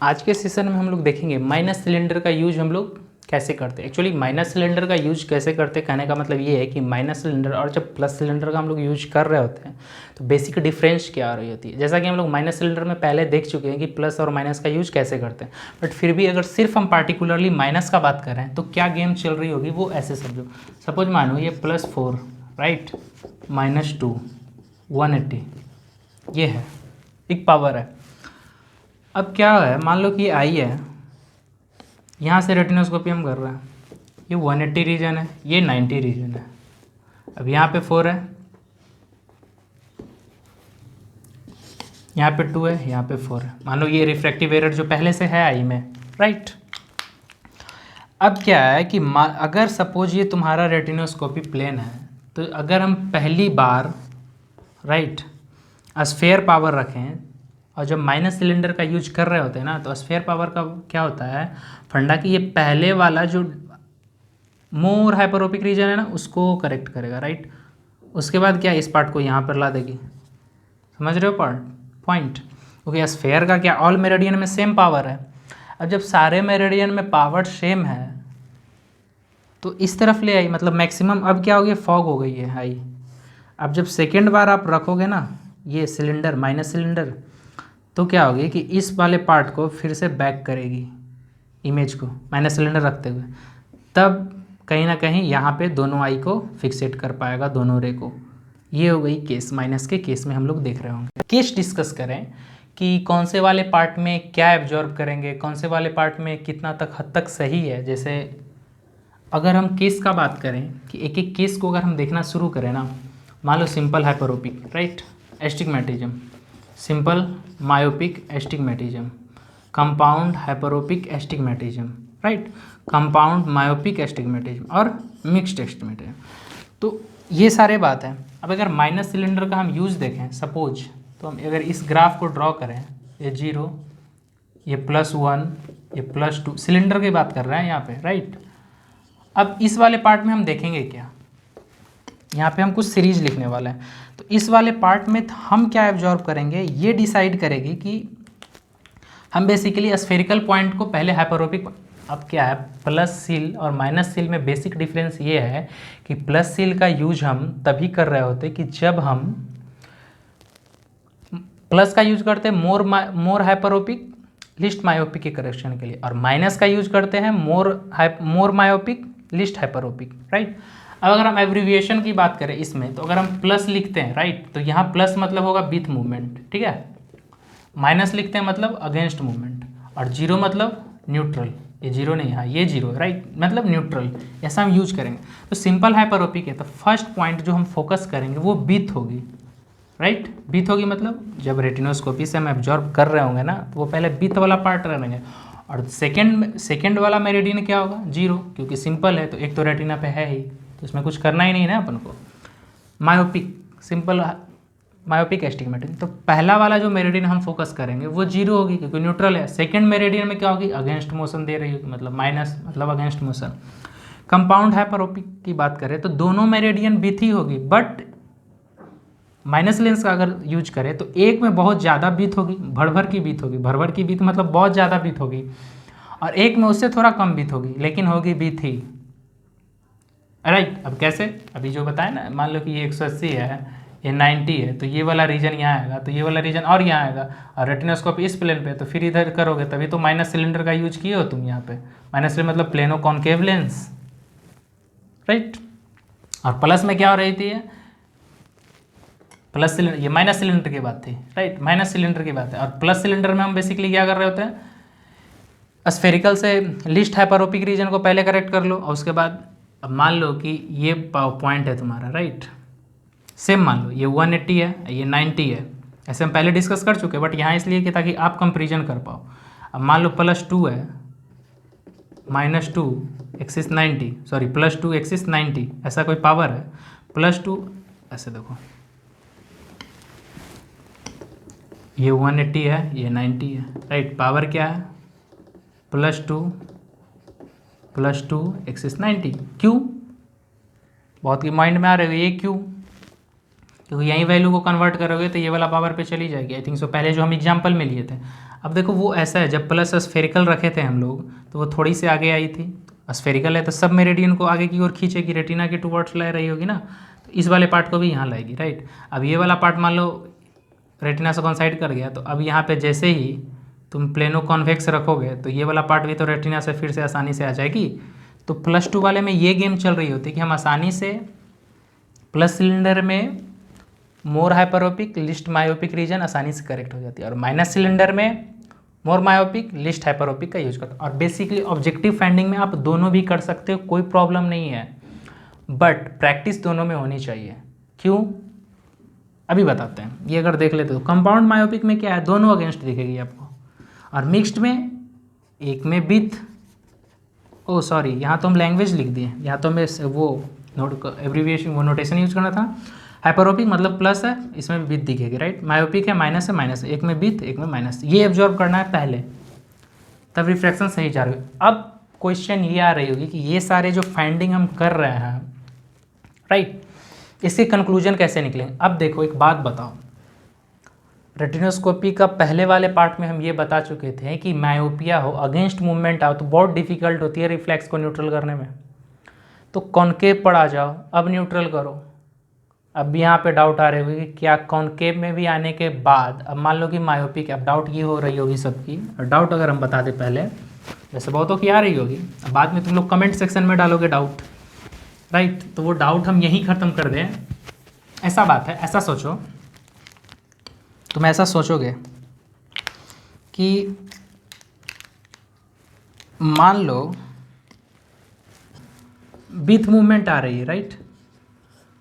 आज के सेशन में हम लोग देखेंगे माइनस सिलेंडर का यूज हम लोग कैसे करते हैं। एक्चुअली माइनस सिलेंडर का यूज कैसे करते हैं कहने का मतलब ये है कि माइनस सिलेंडर और जब प्लस सिलेंडर का हम लोग यूज कर रहे होते हैं तो बेसिक डिफरेंस क्या आ रही होती है। जैसा कि हम लोग माइनस सिलेंडर में पहले देख चुके हैं कि प्लस और माइनस का यूज कैसे करते हैं, बट फिर भी अगर सिर्फ हम पार्टिकुलरली माइनस का बात कर रहे हैं तो क्या गेम चल रही होगी वो ऐसे समझो। सपोज मानो ये +4 राइट, -2 180 ये है, एक पावर है। अब क्या है, मान लो कि ये आई है, यहाँ से रेटिनोस्कोपी हम कर रहे हैं, ये 180 रीजन है, ये 90 रीजन है। अब यहाँ पे 4 है, यहाँ पे 2 है, यहाँ पे 4 है। मान लो ये रिफ्रैक्टिव एरर जो पहले से है आई में, राइट। अब क्या है कि अगर सपोज ये तुम्हारा रेटिनोस्कोपी प्लेन है तो अगर हम पहली बार राइट स्फेयर पावर रखें और जब माइनस सिलेंडर का यूज कर रहे होते हैं ना तो स्फेयर पावर का क्या होता है फंडा कि ये पहले वाला जो मोर हाइपरोपिक रीजन है ना उसको करेक्ट करेगा, राइट। उसके बाद क्या इस पार्ट को यहाँ पर ला देगी, समझ रहे हो पॉइंट। क्योंकि स्फेयर का क्या ऑल मेरिडियन में सेम पावर है। अब जब सारे मेरिडियन में पावर सेम है तो इस तरफ ले आई, मतलब मैक्सिमम अब क्या हो गया, फॉग हो गई है आई। अब जब सेकेंड बार आप रखोगे ना ये सिलेंडर माइनस सिलेंडर तो क्या होगी कि इस वाले पार्ट को फिर से बैक करेगी इमेज को माइनस सिलेंडर रखते हुए, तब कहीं ना कहीं यहाँ पे दोनों आई को फिक्सेट कर पाएगा, दोनों रे को। ये हो गई केस, माइनस के केस में हम लोग देख रहे होंगे। केस डिस्कस करें कि कौन से वाले पार्ट में क्या एब्जॉर्ब करेंगे, कौन से वाले पार्ट में कितना तक हद तक सही है। जैसे अगर हम केस का बात करें कि एक एक केस को अगर हम देखना शुरू करें ना, मान लो simple hyperopic right astigmatism, simple myopic astigmatism, compound hyperopic astigmatism right, compound myopic astigmatism और मिक्स्ड एस्टिग्मेटिज्म। तो ये सारे बात हैं। अब अगर माइनस सिलेंडर का हम यूज़ देखें सपोज, तो हम अगर इस ग्राफ को ड्रॉ करें, ये 0, ये +1, ये +2, सिलेंडर की बात कर रहे हैं यहाँ पे, राइट। अब इस वाले पार्ट में हम देखेंगे क्या, यहाँ पे हम कुछ सीरीज लिखने वाले हैं। तो इस वाले पार्ट में हम क्या एब्जॉर्ब करेंगे ये डिसाइड करेगी कि हम बेसिकली स्फेरिकल पॉइंट को पहले हाइपरोपिक। अब क्या है, प्लस सील और माइनस सील में बेसिक डिफरेंस ये है कि प्लस सील का यूज हम तभी कर रहे होते कि जब हम प्लस का यूज करते हैं मोर हाइपरोपिक लिस्ट मायोपिक के करेक्शन के लिए, और माइनस का यूज करते हैं मोर मायोपिक लिस्ट हाइपरोपिक, राइट। अब अगर हम एब्रीविएशन की बात करें इसमें, तो अगर हम प्लस लिखते हैं राइट तो यहाँ प्लस मतलब होगा विथ मूवमेंट, ठीक है। माइनस लिखते हैं मतलब अगेंस्ट मूवमेंट, और 0 मतलब न्यूट्रल। ये 0 नहीं, हाँ ये 0 राइट, मतलब न्यूट्रल, ऐसा हम यूज करेंगे। तो सिंपल हाइपरोपिक है तो फर्स्ट पॉइंट जो हम फोकस करेंगे वो बीथ होगी, राइट। बीथ होगी मतलब जब रेटिनोस्कोपी से हम एब्जॉर्ब कर रहे होंगे ना तो वो पहले बीथ वाला पार्ट रहेंगे, और सेकेंड वाला मेरिडियन क्या होगा 0, क्योंकि सिंपल है तो एक तो रेटिना पे है ही तो इसमें कुछ करना ही नहीं ना अपन को। मायोपिक, सिंपल मायोपिक एस्टिग्मेटिज्म, तो पहला वाला जो मेरिडियन हम फोकस करेंगे वो 0 होगी क्योंकि न्यूट्रल है। सेकेंड मेरिडियन में क्या होगी, अगेंस्ट मोशन दे रही होगी, मतलब माइनस मतलब अगेंस्ट मोशन। कंपाउंड हाइपरोपिक की बात करें तो दोनों मेरिडियन बीथ ही होगी, बट माइनस लेंस का अगर यूज करें तो एक में बहुत ज़्यादा बीथ होगी, भर की बीथ होगी, भर की बीथ मतलब बहुत ज़्यादा बीथ होगी, और एक में उससे थोड़ा कम बीथ होगी लेकिन होगी बीथ ही, राइट। अब कैसे, अभी जो बताया ना, मान लो कि ये 180 है, ये 90 है, तो ये वाला रीजन यहाँ आएगा, तो ये वाला रीजन और यहाँ आएगा, और रेटिनोस्कोप इस प्लेन पे, तो फिर इधर करोगे तभी तो माइनस सिलेंडर का यूज किए हो तुम यहाँ पे। माइनस सिलेंडर मतलब प्लेनो कॉन्केव लेंस, राइट। और प्लस में क्या हो रही थी, प्लस सिलेंडर, ये माइनस सिलेंडर की बात थी, राइट, माइनस सिलेंडर की बात है। और प्लस सिलेंडर में हम बेसिकली क्या कर रहे होते हैं, स्फेरिकल से लिस्ट हाइपरोपिक रीजन को पहले करेक्ट कर लो, और उसके बाद अब मान लो कि ये पॉइंट है तुम्हारा, राइट। सेम मान लो ये 180 है, ये 90 है, ऐसे हम पहले डिस्कस कर चुके हैं, बट यहाँ इसलिए कि ताकि आप कंपेरिजन कर पाओ। अब मान लो +2 है, -2 एक्सिस 90, सॉरी +2 एक्सिस 90, ऐसा कोई पावर है, +2 ऐसे देखो, ये 180 है, ये 90 है, राइट। पावर क्या है, +2 एक्सिस 90, क्यों, बहुत की माइंड में आ रहे हो ये क्यों, क्योंकि यही वैल्यू को कन्वर्ट करोगे तो ये वाला पावर पे चली जाएगी। आई थिंक सो पहले जो हम एग्जाम्पल में लिए थे। अब देखो वो ऐसा है, जब प्लस स्फेरिकल रखे थे हम लोग तो वो थोड़ी सी आगे आई थी, स्फेरिकल है तो सब मेरिडियन को आगे की ओर खींचेगी, रेटिना के टुवर्ड्स ला रही होगी ना, तो इस वाले पार्ट को भी यहाँ लाएगी, राइट। अब ये वाला पार्ट मान लो रेटिना से कॉन्साइड कर गया, तो अब यहाँ पे जैसे ही तुम प्लेनो कॉन्वेक्स रखोगे तो ये वाला पार्ट भी तो रेटिना से फिर से आसानी से आ जाएगी। तो +2 वाले में ये गेम चल रही होती है कि हम आसानी से प्लस सिलेंडर में मोर हाइपरोपिक लिस्ट मायोपिक रीजन आसानी से करेक्ट हो जाती है, और माइनस सिलेंडर में मोर मायोपिक लिस्ट हाइपरोपिक का यूज करते हैं। और बेसिकली ऑब्जेक्टिव फाइंडिंग में आप दोनों भी कर सकते हो, कोई प्रॉब्लम नहीं है, बट प्रैक्टिस दोनों में होनी चाहिए। क्यों, अभी बताते हैं। ये अगर देख लेते हो कंपाउंड मायोपिक में क्या है, दोनों अगेंस्ट दिखेगी आपको, और मिक्स्ड में एक में विथ, ओ सॉरी यहाँ तो हम लैंग्वेज लिख दिए, यहाँ तो हमें वो नोट एब्रीविएशन वो नोटेशन यूज करना था। हाइपरोपिक मतलब प्लस है, इसमें विथ दिखेगी, राइट। मायोपिक है माइनस है, माइनस है, एक में विथ एक में माइनस, ये एब्जॉर्ब करना है पहले, तब रिफ्रैक्शन सही जा रही है। अब क्वेश्चन ये आ रही होगी कि ये सारे जो फाइंडिंग हम कर रहे हैं, राइट, इसके कंक्लूजन कैसे निकलेंगे। अब देखो एक बात बताओ, रेटिनोस्कोपी का पहले वाले पार्ट में हम ये बता चुके थे कि मायोपिया हो, अगेंस्ट मूवमेंट आओ तो बहुत डिफिकल्ट होती है रिफ्लेक्स को न्यूट्रल करने में। तो कॉन्केव पर आ जाओ, अब न्यूट्रल करो। अब यहाँ पे डाउट आ रही होगी कि क्या कॉन्केव में भी आने के बाद, अब मान लो कि मायोपिक, अब डाउट ये हो रही होगी सबकी, और डाउट अगर हम बता दें पहले, वैसे बहुतों की आ रही होगी, अब बाद में तुम लोग कमेंट सेक्शन में डालोगे डाउट, राइट, तो वो डाउट हम यहीं ख़त्म कर दें। ऐसा बात है, ऐसा सोचो, तुम ऐसा सोचोगे कि मान लो विथ मूवमेंट आ रही है, राइट,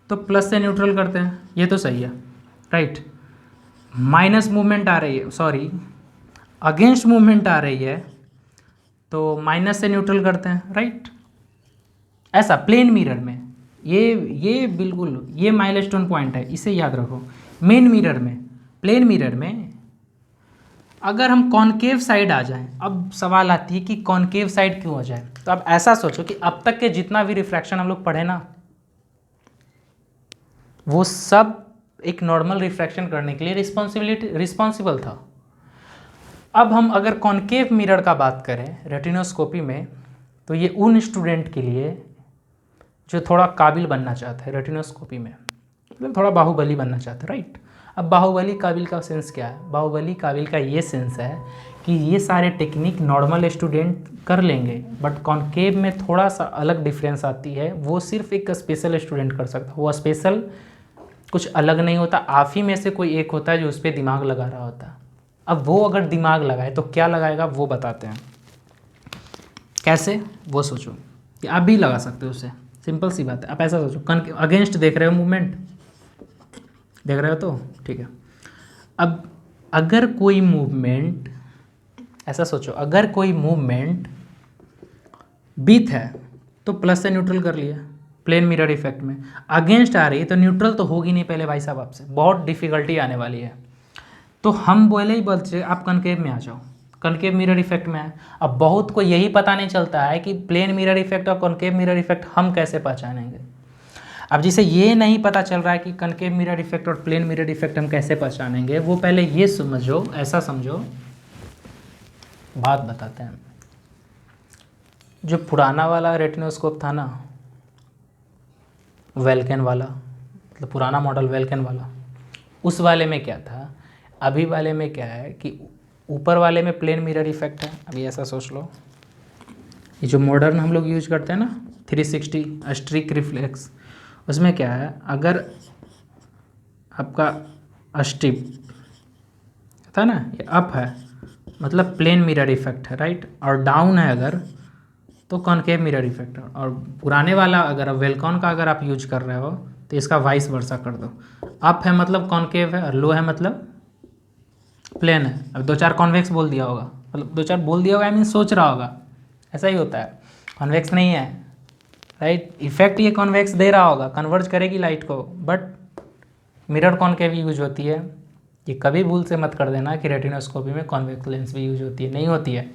तो प्लस से न्यूट्रल करते हैं, ये तो सही है, राइट। माइनस मूवमेंट आ रही है, सॉरी अगेंस्ट मूवमेंट आ रही है, तो माइनस से न्यूट्रल करते हैं, राइट। ऐसा प्लेन मिरर में, ये बिल्कुल ये माइलस्टोन पॉइंट है, इसे याद रखो। मेन मिरर में, प्लेन मिरर में अगर हम कॉनकेव साइड आ जाएं, अब सवाल आती है कि कॉनकेव साइड क्यों हो जाए। तो अब ऐसा सोचो कि अब तक के जितना भी रिफ्रैक्शन हम लोग पढ़े ना, वो सब एक नॉर्मल रिफ्रैक्शन करने के लिए रिस्पॉन्सिबल था। अब हम अगर कॉनकेव मिरर का बात करें रेटिनोस्कोपी में, तो ये उन स्टूडेंट के लिए जो थोड़ा काबिल बनना चाहते हैं रेटिनोस्कोपी में, मतलब थोड़ा बाहुबली बनना चाहते हैं, राइट। अब बाहुबली काबिल का सेंस क्या है, बाहुबली काबिल का ये सेंस है कि ये सारे टेक्निक नॉर्मल स्टूडेंट कर लेंगे, बट कॉनकेव में थोड़ा सा अलग डिफरेंस आती है, वो सिर्फ एक स्पेशल स्टूडेंट कर सकता है। वो स्पेशल कुछ अलग नहीं होता, आप ही में से कोई एक होता है जो उस पर दिमाग लगा रहा होता है। अब वो अगर दिमाग लगाए तो क्या लगाएगा वो बताते हैं, कैसे वो सोचो कि आप भी लगा सकते हो उससे, सिंपल सी बात है। आप ऐसा सोचो, अगेंस्ट देख रहे हो मूवमेंट, देख रहे हो तो ठीक है। अब अगर कोई मूवमेंट, ऐसा सोचो अगर कोई मूवमेंट बीथ है तो प्लस से न्यूट्रल कर लिया प्लेन मिरर इफेक्ट में, अगेंस्ट आ रही है तो न्यूट्रल तो होगी नहीं पहले भाई साहब, आपसे बहुत डिफिकल्टी आने वाली है। तो हम बोले ही बोलते आप कनकेव में आ जाओ, कनकेव मिरर इफेक्ट में है। अब बहुत को यही पता नहीं चलता है कि प्लेन मिरर इफेक्ट और कनकेव मिरर इफेक्ट हम कैसे पहचानेंगे। अब जिसे ये नहीं पता चल रहा है कि कनकेव मिरर इफेक्ट और प्लेन मिरर इफेक्ट हम कैसे पहचानेंगे, वो पहले ये समझो, ऐसा समझो, बात बताते हैं। जो पुराना वाला रेटिनोस्कोप था ना, वेल्केन वाला, मतलब पुराना मॉडल वेल्केन वाला, उस वाले में क्या था, अभी वाले में क्या है कि ऊपर वाले में प्लेन मिरर इफेक्ट है। अभी ऐसा सोच लो, ये जो मॉडर्न हम लोग यूज करते हैं ना 360 स्ट्रिक रिफ्लेक्स, उसमें क्या है, अगर आपका स्ट्रिप था ना, ये अप है मतलब प्लेन मिरर इफेक्ट है, राइट, और डाउन है अगर तो कॉनकेव मिरर इफेक्ट है। और पुराने वाला अगर वेलकॉन का अगर आप यूज कर रहे हो तो इसका वाइस वर्सा कर दो, अप है मतलब कॉनकेव है और लो है मतलब प्लेन है। अब 2-4 कॉन्वेक्स बोल दिया होगा, मतलब 2-4 बोल दिया होगा, आई मीन सोच रहा होगा, ऐसा ही होता है, कॉन्वेक्स नहीं है, राइट। इफेक्ट ये कॉन्वेक्स दे रहा होगा, कन्वर्ज करेगी लाइट को, बट मिरर कॉनकेव यूज होती है। ये कभी भूल से मत कर देना कि रेटिनोस्कोपी में कॉन्वेक्स लेंस भी यूज होती है, नहीं होती है।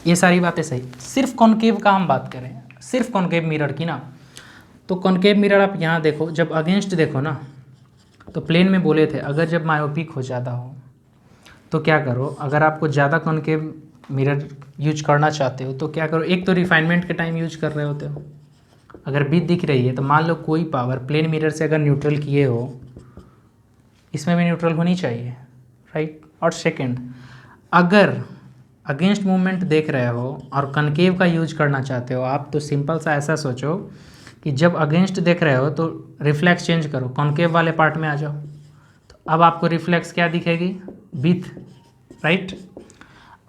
ये सारी बातें सही, सिर्फ कॉनकेव का हम बात करें, सिर्फ कॉनकेव मिरर की ना, तो कॉनकेव मिरर आप यहाँ देखो, जब अगेंस्ट देखो ना, तो प्लेन में बोले थे अगर जब मायोपिक हो ज़्यादा हो तो क्या करो, अगर आपको ज़्यादा कॉनकेव मिरर यूज करना चाहते हो तो क्या करो, एक तो रिफाइनमेंट के टाइम यूज कर रहे होते हो, अगर बीच दिख रही है तो मान लो कोई पावर प्लेन मिरर से अगर न्यूट्रल किए हो, इसमें भी न्यूट्रल होनी चाहिए, राइट। और सेकंड, अगर अगेंस्ट मूवमेंट देख रहे हो और कनकेव का यूज करना चाहते हो आप, तो सिंपल सा ऐसा सोचो कि जब अगेंस्ट देख रहे हो तो रिफ्लेक्स चेंज करो, कॉनकेव वाले पार्ट में आ जाओ, तो अब आपको रिफ्लेक्स क्या दिखेगी, बीथ, राइट।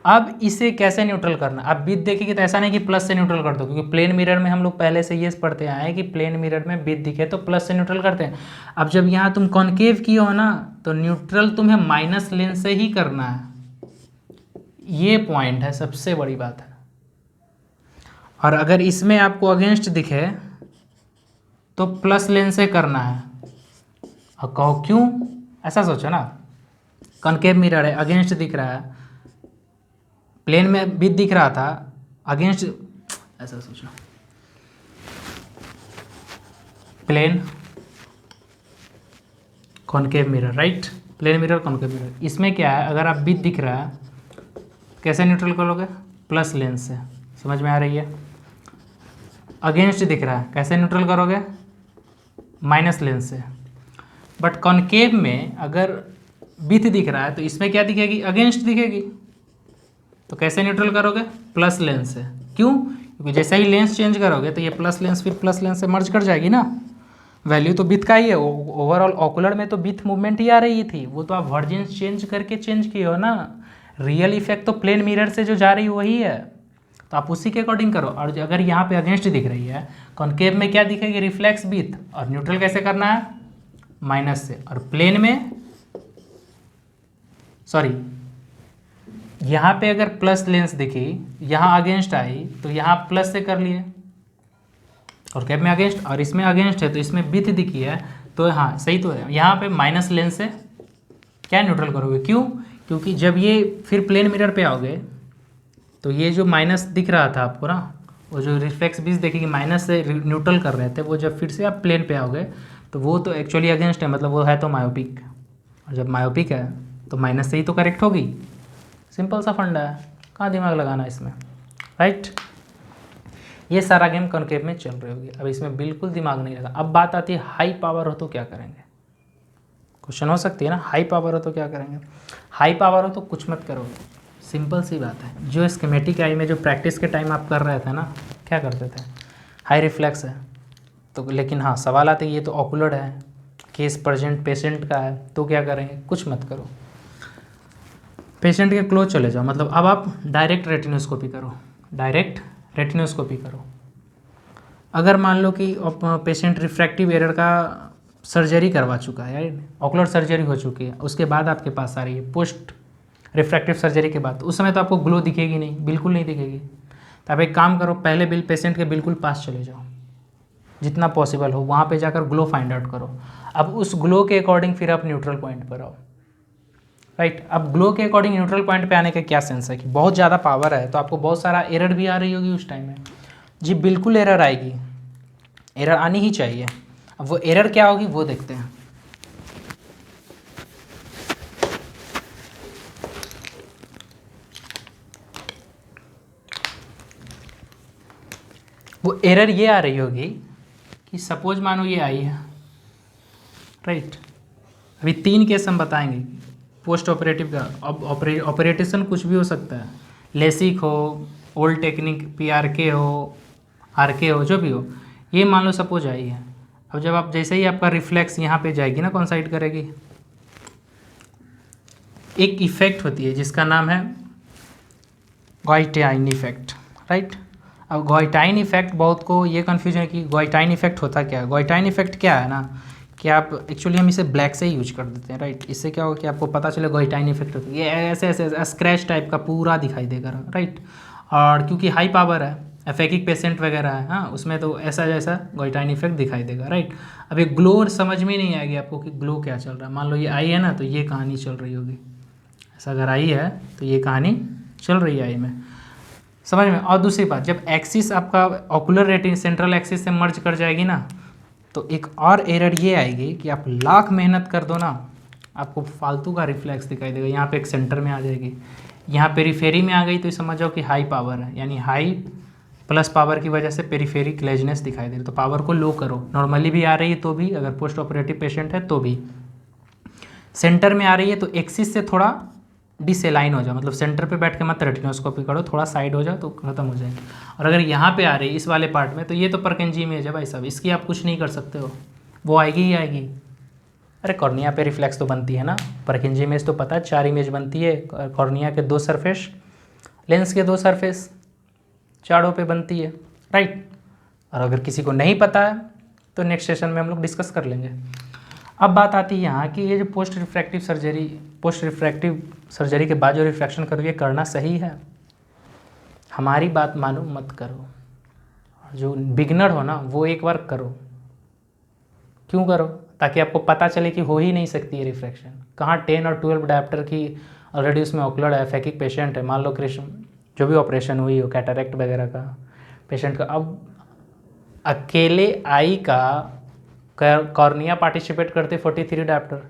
अब इसे कैसे न्यूट्रल करना, अब बीथ देखेगी तो ऐसा नहीं कि प्लस से न्यूट्रल कर दो, क्योंकि प्लेन मिरर में हम लोग पहले से ये पढ़ते आए हैं कि प्लेन मिरर में बीथ दिखे तो प्लस से न्यूट्रल करते हैं। अब जब यहाँ तुम कॉनकेव की हो ना, तो न्यूट्रल तुम्हें माइनस लेंस से ही करना है, ये पॉइंट है, सबसे बड़ी बात है। और अगर इसमें आपको अगेंस्ट दिखे तो प्लस लेंस से करना है। और कहो क्यों, ऐसा सोचो ना, कॉनकेव मिरर है, अगेंस्ट दिख रहा है, प्लेन में भी दिख रहा था, अगेंस्ट, ऐसा सोचो, plane concave mirror, right, plane mirror concave mirror, इसमें क्या है, अगर आप बीच दिख रहा है कैसे न्यूट्रल करोगे, प्लस लेंस से, समझ में आ रही है। अगेंस्ट दिख रहा है कैसे न्यूट्रल करोगे, माइनस लेंस से। बट कॉनकेव में अगर बीथ दिख रहा है तो इसमें क्या दिखेगी, अगेंस्ट दिखेगी, तो कैसे न्यूट्रल करोगे, प्लस लेंस से। क्यों, क्योंकि जैसे ही लेंस चेंज करोगे तो ये प्लस लेंस फिर प्लस लेंस से मर्ज कर जाएगी ना, वैल्यू तो बीथ का ही है, ओवरऑल ऑकुलर में तो बीथ मूवमेंट ही आ रही थी, वो तो आप वर्जिन चेंज करके चेंज किए हो ना, रियल इफेक्ट तो प्लेन मिरर से जो जा रही वही है, तो आप उसी के अकॉर्डिंग करो। और अगर यहाँ पे अगेंस्ट दिख रही है, कॉनकेव में क्या दिखेगी, रिफ्लेक्स बीथ, और न्यूट्रल कैसे करना है, माइनस से। और प्लेन में, सॉरी, यहाँ पे अगर प्लस लेंस दिखी, यहाँ अगेंस्ट आई, तो यहाँ प्लस से कर लिए, और कैब में अगेंस्ट, और इसमें अगेंस्ट है तो इसमें बीथ दिखी है, तो हाँ सही तो है, यहाँ पे माइनस लेंस से क्या न्यूट्रल करोगे। क्यों, क्योंकि जब ये फिर प्लेन मिरर पे आओगे तो ये जो माइनस दिख रहा था आपको ना, वो जो रिफ्लेक्स बीच देखिए माइनस से न्यूट्रल कर रहे थे, वो जब फिर से आप प्लेन पे आओगे तो वो तो एक्चुअली अगेंस्ट है, मतलब वो है तो मायोपिक, और जब मायोपिक है तो माइनस से ही तो करेक्ट होगी, सिंपल सा फंडा है, कहाँ दिमाग लगाना इसमें, राइट। ये सारा गेम कॉनकेव में चल रही होगी, अब इसमें बिल्कुल दिमाग नहीं लगा। अब बात आती है हाई पावर हो तो क्या करेंगे, क्वेश्चन हो सकती है ना, हाई पावर हो तो क्या करेंगे। हाई पावर हो तो कुछ मत करोगे, सिंपल सी बात है, जो स्कीमेटिक आई में जो प्रैक्टिस के टाइम आप कर रहे थे ना, क्या करते थे, हाई रिफ्लेक्स है तो, लेकिन हाँ सवाल आते ये तो ऑकुलर है, केस प्रेजेंट पेशेंट का है, तो क्या करेंगे, कुछ मत करो, पेशेंट के क्लोज चले जाओ, मतलब अब आप डायरेक्ट रेटिनोस्कोपी करो, डायरेक्ट रेटिनोस्कोपी करो। अगर मान लो कि पेशेंट रिफ्रैक्टिव एरर का सर्जरी करवा चुका है, यार ऑकुलर सर्जरी हो चुकी है, उसके बाद आपके पास आ रही है पोस्ट रिफ्रैक्टिव सर्जरी के बाद, उस समय तो आपको ग्लो दिखेगी नहीं, बिल्कुल नहीं दिखेगी। तो आप एक काम करो, पहले पेशेंट के बिल्कुल पास चले जाओ, जितना पॉसिबल हो वहाँ पे जाकर ग्लो फाइंड आउट करो। अब उस ग्लो के अकॉर्डिंग फिर आप न्यूट्रल पॉइंट पर आओ, राइट। अब ग्लो के अकॉर्डिंग न्यूट्रल पॉइंट पे आने का क्या सेंस है कि बहुत ज़्यादा पावर है तो आपको बहुत सारा एरर भी आ रही होगी उस टाइम में, जी बिल्कुल एरर आएगी, एरर आनी ही चाहिए। अब वो एरर क्या होगी वो देखते हैं। वो एरर ये आ रही होगी कि सपोज मानो ये आई है, राइट। अभी 3 केस हम बताएंगे पोस्ट ऑपरेटिव का, अब ऑपरेटेशन कुछ भी हो सकता है, लेसिक हो, ओल्ड टेक्निक, PRK हो, RK हो, जो भी हो। ये मान लो सपोज आई है, अब जब आप जैसे ही आपका रिफ्लेक्स यहाँ पे जाएगी ना, कौन साइड करेगी, एक इफेक्ट होती है जिसका नाम है गॉइटाइन इफेक्ट, राइट। अब गॉइटाइन इफेक्ट, बहुत को ये कन्फ्यूजन है कि गॉइटाइन इफेक्ट होता क्या है। गॉइटाइन इफेक्ट क्या है ना कि आप एक्चुअली हम इसे ब्लैक से ही यूज कर देते हैं, राइट। इससे क्या होगा कि आपको पता चले गॉइटाइन इफेक्ट होता है, ये ऐसे ऐसे स्क्रैच टाइप का पूरा दिखाई देगा, राइट। और क्योंकि हाई पावर है, एफेकिक पेशेंट वगैरह है, हाँ उसमें तो ऐसा जैसा गॉइटाइन इफेक्ट दिखाई देगा, राइट। अब ये ग्लो समझ में नहीं आएगी आपको कि ग्लो क्या चल रहा है। मान लो ये आई है ना, तो ये कहानी चल रही होगी, ऐसा अगर आई है तो ये कहानी चल रही है आई में, समझ में। और दूसरी बात, जब एक्सिस आपका ऑकुलर रेटिन सेंट्रल एक्सिस से मर्ज कर जाएगी ना, तो एक और एरर ये आएगी कि आप लाख मेहनत कर दो ना, आपको फालतू का रिफ्लेक्स दिखाई देगा। यहाँ पे एक सेंटर में आ जाएगी, यहाँ पेरीफेरी में आ गई तो समझ जाओ कि हाई पावर है, यानी हाई प्लस पावर की वजह से पेरीफेरी क्लेजनेस दिखाई दे रही। तो पावर को लो करो, नॉर्मली भी आ रही है तो भी, अगर पोस्ट ऑपरेटिव पेशेंट है तो भी। सेंटर में आ रही है तो एक्सिस से थोड़ा डिसलाइन हो जाओ, मतलब सेंटर पे बैठ के मत रेटिनोस्कोपी करो, थोड़ा साइड हो जाओ तो खत्म हो जाएगी। और अगर यहाँ पे आ रही है इस वाले पार्ट में, तो ये तो परकेंजी इमेज है भाई साहब, इसकी आप कुछ नहीं कर सकते हो, वो आएगी ही आएगी। अरे कॉर्निया पे रिफ्लेक्स तो बनती है ना, परकेंजी इमेज तो पता है 4 इमेज बनती है, कॉर्निया के 2 सरफेस, लेंस के 2 सरफेस, चारों पे बनती है, राइट। और अगर किसी को नहीं पता है तो नेक्स्ट सेशन में हम लोग डिस्कस कर लेंगे। अब बात आती है यहाँ कि ये जो पोस्ट रिफ्रैक्टिव सर्जरी के बाद जो रिफ्रैक्शन करो, ये करना सही है? हमारी बात मानो मत करो, जो बिगनर हो ना वो एक बार करो। क्यों करो? ताकि आपको पता चले कि हो ही नहीं सकती है रिफ्रैक्शन। कहाँ 10 और 12 डायप्टर की ऑलरेडी उसमें ओक्लर है, फैकिक पेशेंट है, मान लो कृष्ण जो भी ऑपरेशन हुई हो, कैटरेक्ट वगैरह का पेशेंट का, अब अकेले आई का कॉर्निया पार्टिसिपेट करती है 43 डायप्टर,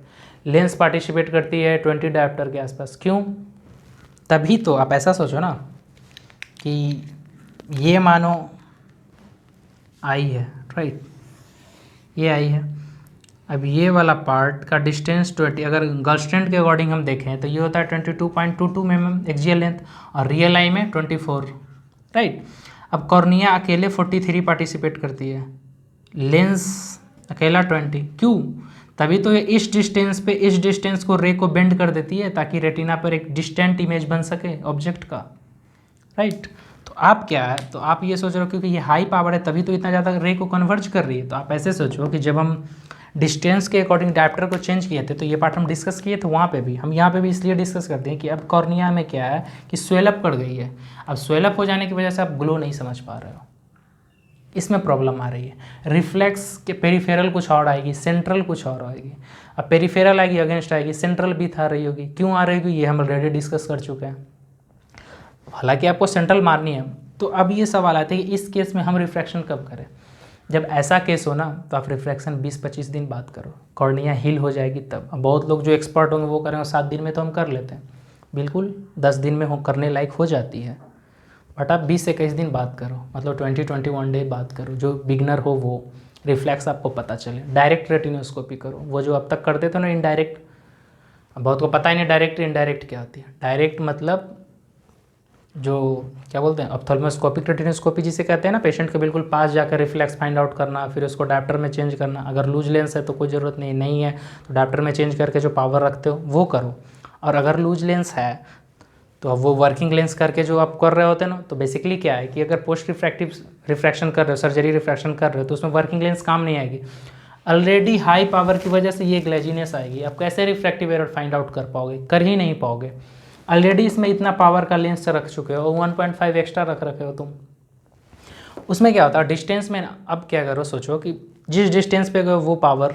लेंस पार्टिसिपेट करती है 20 डायप्टर के आसपास। क्यों? तभी तो आप ऐसा सोचो ना कि ये मानो आई है, राइट, ये आई है, अब ये वाला पार्ट का डिस्टेंस 20, अगर गलस्टेंट के अकॉर्डिंग हम देखें तो ये होता है 22.22 mm एक्सियल लेंथ, और रियल आई में 24, राइट। अब कॉर्निया अकेले 43 पार्टिसिपेट करती है, लेंस अकेला 20। क्यों? तभी तो ये इस डिस्टेंस पे इस डिस्टेंस को रे को बेंड कर देती है ताकि रेटिना पर एक डिस्टेंट इमेज बन सके ऑब्जेक्ट का, राइट। तो आप क्या है, तो आप ये सोच रहे हो क्योंकि ये हाई पावर है तभी तो इतना ज़्यादा रे को कन्वर्ज कर रही है। तो आप ऐसे सोचो कि जब हम डिस्टेंस के अकॉर्डिंग डायप्टर को चेंज किए थे तो ये पार्ट हम डिस्कस किए थे वहाँ पे भी, हम यहाँ पे भी इसलिए डिस्कस करते हैं कि अब कॉर्निया में क्या है कि स्वेलअप कर गई है। अब स्वेलअप हो जाने की वजह से आप ग्लो नहीं समझ पा रहे हो, इसमें प्रॉब्लम आ रही है। रिफ्लेक्स के पेरिफेरल कुछ और आएगी, सेंट्रल कुछ और आएगी। अब पेरिफेरल आएगी अगेंस्ट आएगी, सेंट्रल भी आ रही होगी। क्यों आ रही होगी ये हम ऑलरेडी डिस्कस कर चुके हैं, हालांकि आपको सेंट्रल मारनी है। तो अब ये सवाल आता है कि इस केस में हम रिफ्रैक्शन कब करें? जब ऐसा केस हो ना तो आप रिफ्रैक्शन 20-25 दिन बाद करो, कॉर्निया हील हो जाएगी तब। अब बहुत लोग जो एक्सपर्ट होंगे वो करेंगे 7 दिन में तो हम कर लेते हैं, बिल्कुल 10 दिन में हो करने लायक हो जाती है, बट आप 20 से 21 दिन बात करो, मतलब 20-21 डे बात करो। जो बिगनर हो वो रिफ्लेक्स आपको पता चले, डायरेक्ट रेटिनोस्कोपी करो। वो जो अब तक करते थे ना इनडायरेक्ट, बहुत को पता ही नहीं डायरेक्ट इनडायरेक्ट क्या होती है। डायरेक्ट मतलब जो क्या बोलते हैं ऑप्थेल्मोस्कोपिक रेटिनोस्कोपी जिसे कहते हैं ना, पेशेंट के बिल्कुल पास जाकर रिफ्लेक्स फाइंड आउट करना, फिर उसको डायप्टर में चेंज करना। अगर लूज लेंस है तो कोई ज़रूरत नहीं है तो डायप्टर में चेंज करके जो पावर रखते हो वो करो। और अगर लूज लेंस है तो अब वो वर्किंग लेंस करके जो आप कर रहे होते हैं ना, तो बेसिकली क्या है कि अगर पोस्ट रिफ्रैक्टिव रिफ्रैक्शन कर रहे हो, सर्जरी रिफ्रैक्शन कर रहे हो, तो उसमें वर्किंग लेंस काम नहीं आएगी। ऑलरेडी हाई पावर की वजह से ये ग्लेजिनेस आएगी। आप कैसे रिफ्रैक्टिव एरर फाइंड आउट कर पाओगे? कर ही नहीं पाओगे। ऑलरेडी इसमें इतना पावर का लेंस रख चुके हो, 1.5 एक्स्ट्रा रख रखे हो तुम। उसमें क्या होता है डिस्टेंस में ना, अब क्या करो सोचो कि जिस डिस्टेंस पे गए वो पावर,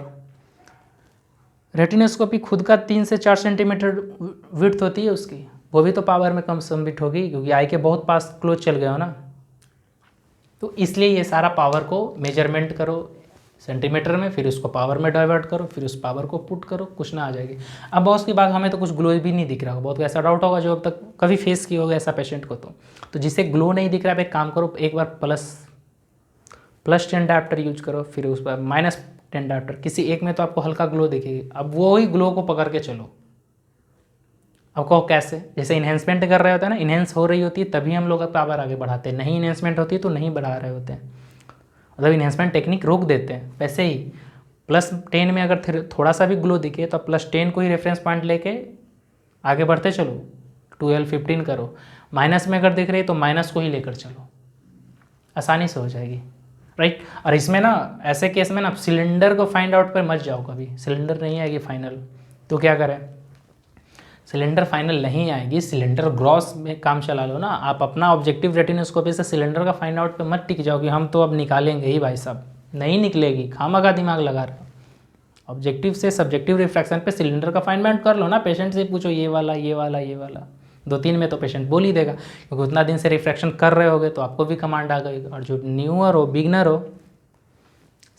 रेटिनोस्कोपी खुद का 3 से 4 सेंटीमीटर विड्थ होती है उसकी, वो भी तो पावर में कम सबमिट होगी क्योंकि आई के बहुत पास क्लोज चल गए हो ना। तो इसलिए ये सारा पावर को मेजरमेंट करो सेंटीमीटर में, फिर उसको पावर में डाइवर्ट करो, फिर उस पावर को पुट करो, कुछ ना आ जाएगी। अब बहुत की बात, हमें तो कुछ ग्लो भी नहीं दिख रहा होगा, बहुत को ऐसा डाउट होगा जो अब तक कभी फेस किया होगा ऐसा पेशेंट को। तो जिसे ग्लो नहीं दिख रहा है, एक काम करो, एक बार +10 डायप्टर यूज करो, फिर उस पर -10 डायप्टर, किसी एक में तो आपको हल्का ग्लो दिखेगी। अब वो ही ग्लो को पकड़ के चलो। अब कहो कैसे? जैसे इन्हेंसमेंट कर रहे होते हैं ना, इन्हेंस हो रही होती है तभी हम लोग पावर आगे बढ़ाते हैं, नहीं इन्हेंसमेंट होती है तो नहीं बढ़ा रहे होते हैं, मतलब इन्हेंसमेंट टेक्निक रोक देते हैं। वैसे ही +10 में अगर थोड़ा सा भी ग्लो दिखे तो +10 को ही रेफरेंस पॉइंट लेके आगे बढ़ते चलो, 12-15 करो। माइनस में अगर दिख रही है तो माइनस को ही लेकर चलो, आसानी से हो जाएगी, राइट। और इसमें ना ऐसे केस में ना सिलेंडर को फाइंड आउट पर मत जाओ, कभी सिलेंडर नहीं आएगी फाइनल तो क्या करें? सिलेंडर फाइनल नहीं आएगी, सिलेंडर ग्रॉस में काम चला लो ना। आप अपना ऑब्जेक्टिव रेटिनोस्कोपी से सिलेंडर का फाइंड आउट पे मत टिक जाओ कि हम तो अब निकालेंगे ही भाई साहब, नहीं निकलेगी, खामखा दिमाग लगा रहे हो। ऑब्जेक्टिव से सब्जेक्टिव रिफ्रैक्शन पे सिलेंडर का फाइंड आउट कर लो ना, पेशेंट से पूछो ये वाला ये वाला ये वाला, 2-3 में तो पेशेंट बोल ही देगा क्योंकि उतना दिन से रिफ्रैक्शन कर रहे होगे तो आपको भी कमांड आ गई। और जो न्यूअर हो बिगनर हो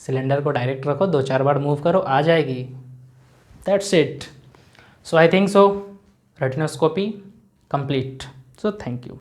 सिलेंडर को डायरेक्ट रखो, 2-4 बार मूव करो, आ जाएगी। That's it. So I think so retinoscopy complete. So thank you.